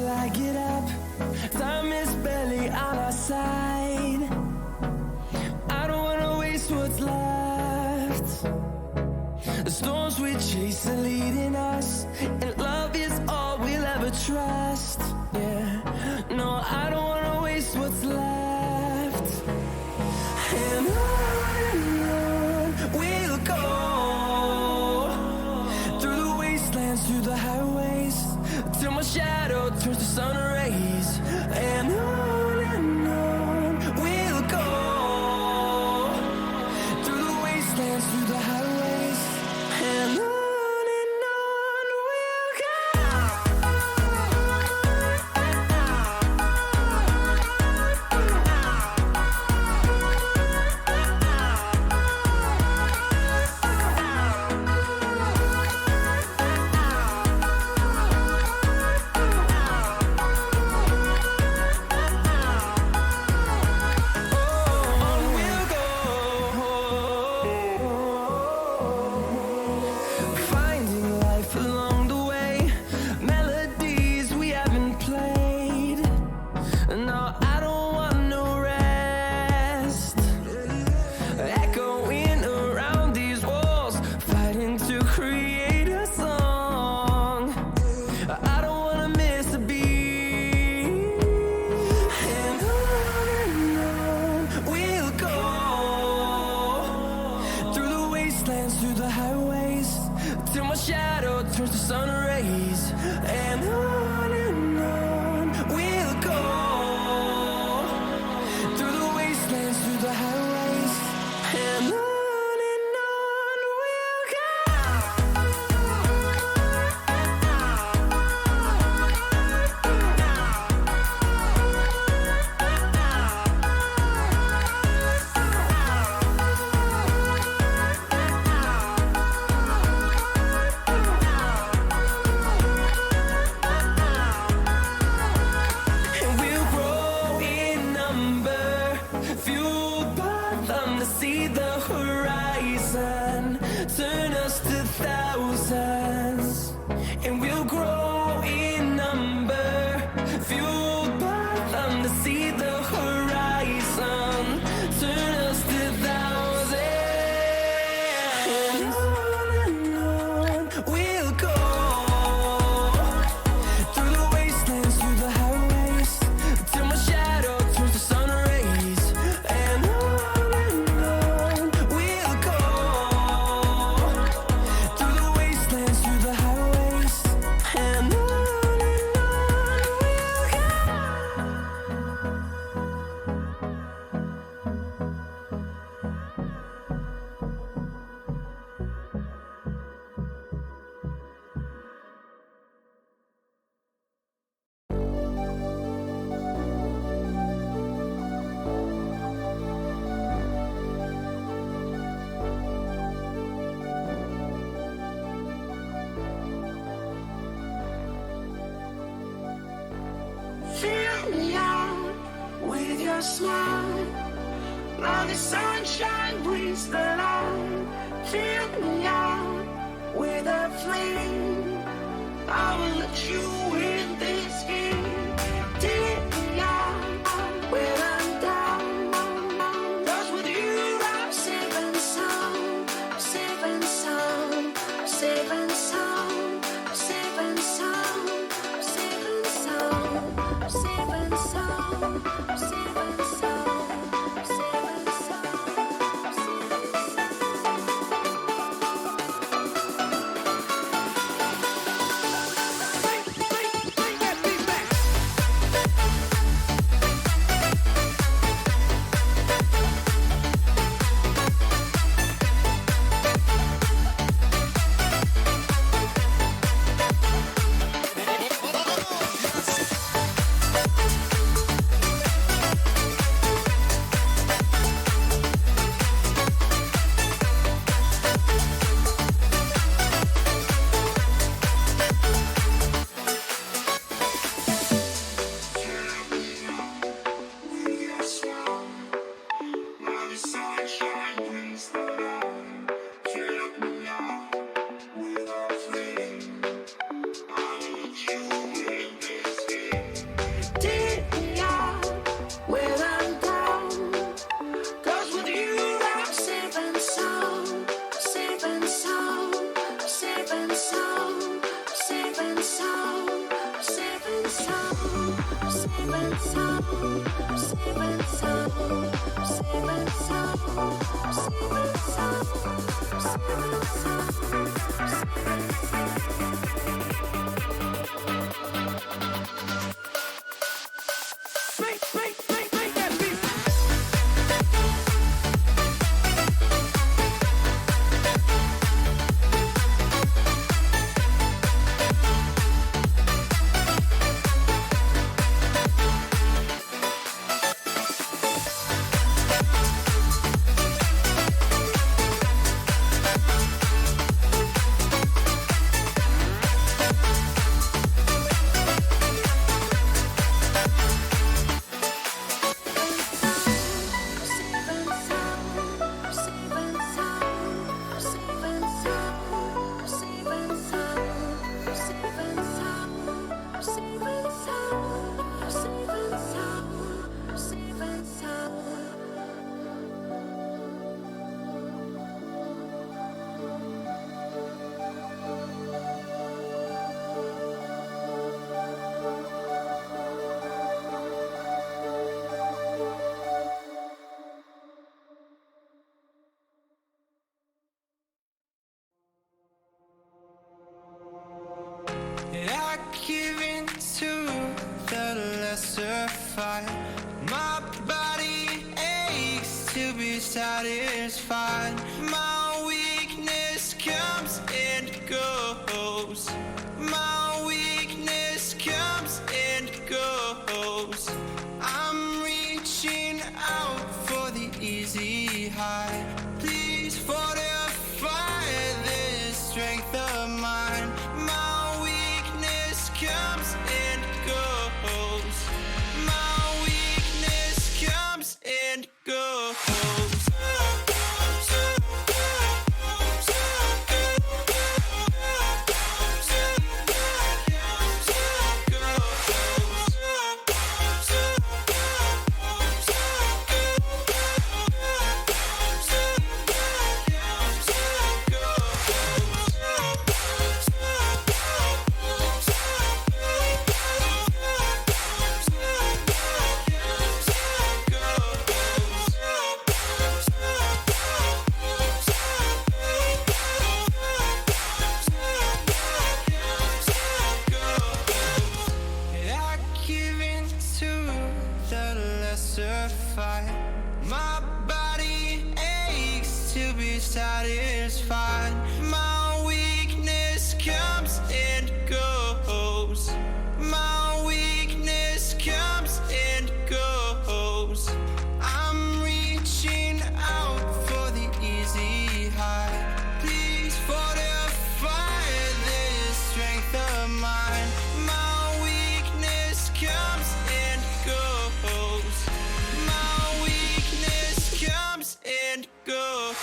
till I get up. Time is barely on our side. I don't wanna waste what's left. The storms we chase are leading us, and love is all we'll ever trust. Yeah, no, I don't wanna waste what's left. And on we'll go, through the wastelands, through the highways, till my shadow turns to sun rays. And on we'll go, through the wastelands, through the highways, and on. Through the highways, till my shadow turns to sun rays. And on we'll go, through the wastelands, through the highways, and on. See the horizon, turn us to thousands, and we'll grow in number, fueled by them to see the horizon, turn us to thousands. And on we'll go, through the wastelands, through the highways, till my shadow turns to sun rays. And fill me out with your smile. Now the sunshine brings the light. Fill me out with a flame. I will let you in this game. Take me out when I'm down. 'Cause with you I'm safe and sound. I'm safe and sound. I'm safe and sound. I'm safe and sound. I'm safe and sound. I'm safe and sound. I'm safe and sound. I'm safe and sound. I'm safe and sound. I give in to the lesser fight. My body aches to be satisfied. My weakness comes and goes. My weakness comes and goes. I'm reaching out for the easy high. Please fortify this strength of mine. My weakness comes and goes. My weakness comes and goes. My body aches to be satisfied. My weakness comes and goes. My weakness comes and goes. I'm reaching out for the easy high. Please fortify this strength of mine. My weakness comes and goes. My weakness comes and goes.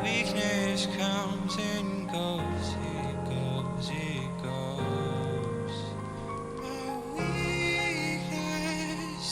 Weakness comes and goes, it goes, it goes. My weakness